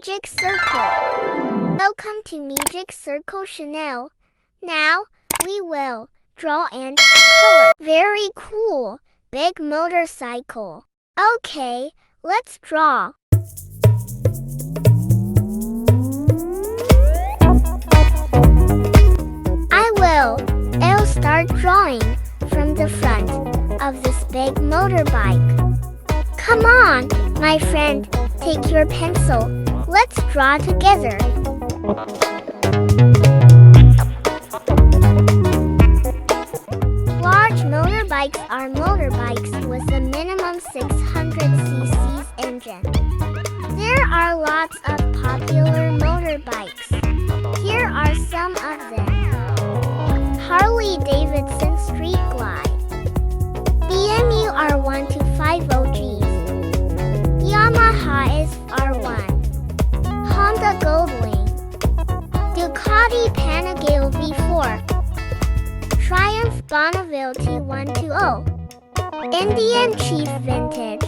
Magic Circle. Welcome to Magic Circle Chanel. Now, we will draw and color. Very cool. Big motorcycle. Okay, let's draw. I'll start drawing from the front of this big motorbike. Come on, my friend, take your pencil. Let's draw together. Large motorbikes are motorbikes with a minimum 600cc engine. There are lots of popular motorbikes. Here are some of them. Harley Davidson Street Glide, BMW R1250Gs, Yamaha R1, Honda Goldwing, Ducati Panigale V4, Triumph Bonneville T120, Indian Chief Vintage.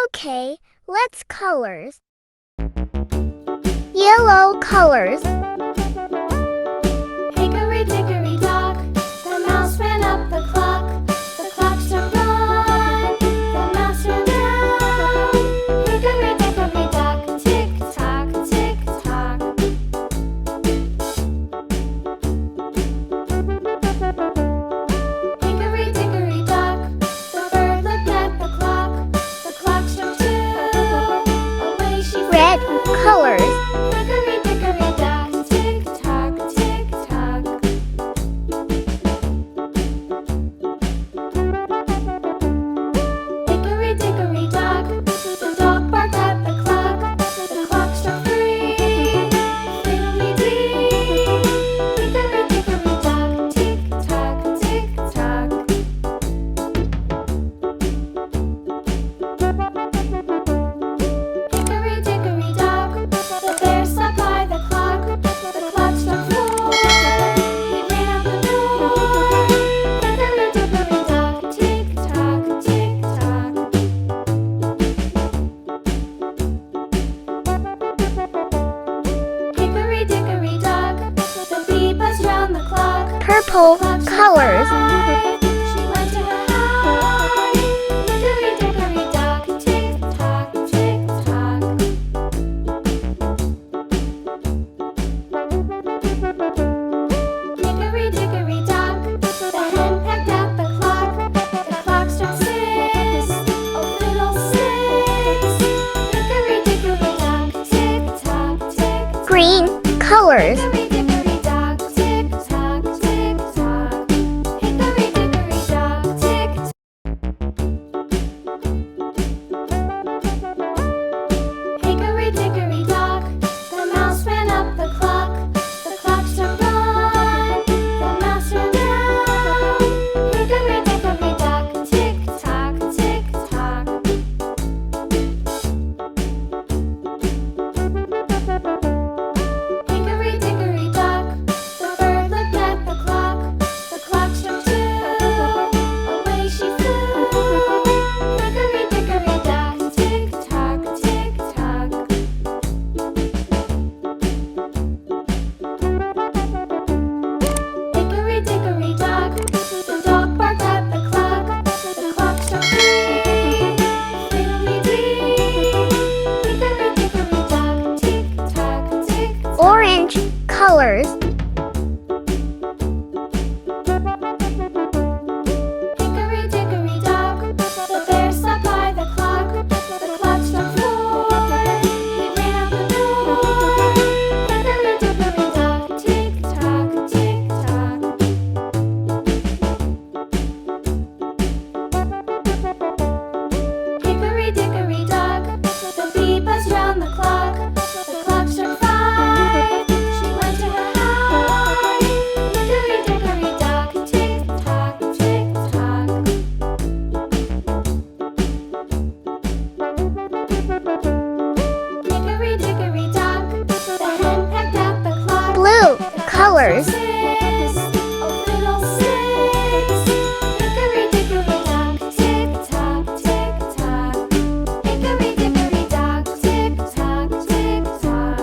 Okay, let's colors. Yellow colors. Hickory dickory dock, the mouse ran up the clock. The clock struck one, the mouse ran down. Hickory dickory dock, tick tock, tick tock. Hickory dickory dock, the bird looked at the clock. The clock struck two, away she flew. Red colors. Hickory dickory dock. purple colors. She went to her high. Hickory dickory dock, tick tock, tick tock. Hickory dickory dock, the hen pecked at the clock. The clock struck 6, oh fiddle 6. Hickory dickory dock, tick tock, tick tock. Green colors. Hickory dickory dock, tick tock, tick tock. Hickory dickory dock, tick tock. Hickory dickory dock, the mouse ran up the clock. The clock struck 1, the mouse ran down. Hickory dickory dock, tick tock, tick tock. Hickory dickory dock, the bird looked at the clock. The clock struck 2, away she flew. Hickory dickory dock, tick tock, tick tock. Hickory dickory dock, the dog barked at the clock. The clock struck 3, fiddly-dee. Hickory dickory dock, tick tock, tick tock. Orange colors. Hickory dickory dock, the bear sat by the clock. The clock struck 4, he ran out the door. Hickory dickory dock, tick tock, tick tock. Hickory dickory dock, the bee buzzed round the clock. The clock struck 5, she went to her high. Hickory dickory dock, tick tock, tick tock. Hickory dickory dock, the hen pecked at the clock. Blue colors. 6, oh fiddle 6. Hickory dickory dock, tick tock, tick tock. Hickory dickory dock, tick tock, tick tock.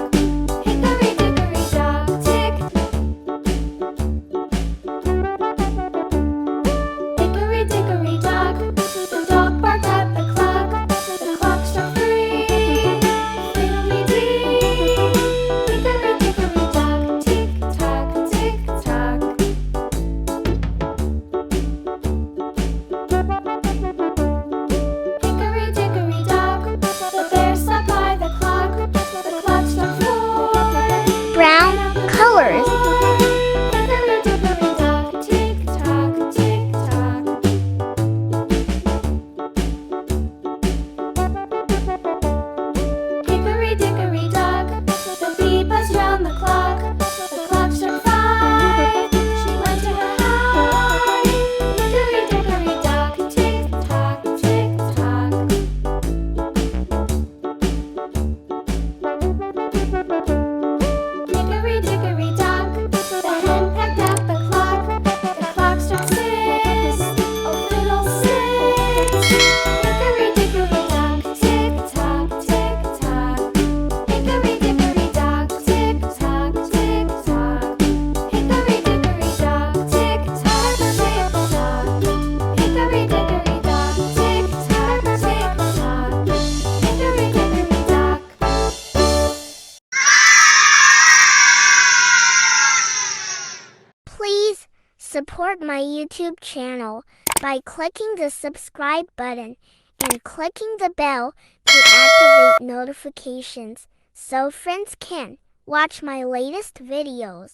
Hickory dickory dock, tick. Hickory dickory dock, the dog barked at the clock. The clock struck 3, fiddly-dee. Hickory dickory dock, tick tock, tick tock. Hickory dickory dock, the bear sat by the clock. The clock struck 4, Brown colors. Hickory dickory dock, tick tock, tick tock. Hickory dickory dock, the bee buzzed round the clock. The clock struck 5, she went to her high. Hickory dickory dock, tick tock, tick tock. Hickory dickory dock, the hen pecked at the clock. The clock struck 6, oh fiddle 6. Hickory dickory dock, tick tock, tick tock. Hickory dickory dock, tick tock, tick tock. Hickory dickory dock, tick tock, tick tock. Hickory dickory dock, tick tock, tick tock. Hickory dickory dock. Please support my YouTube channel by clicking the subscribe button and clicking the bell to activate notifications so friends can watch my latest videos.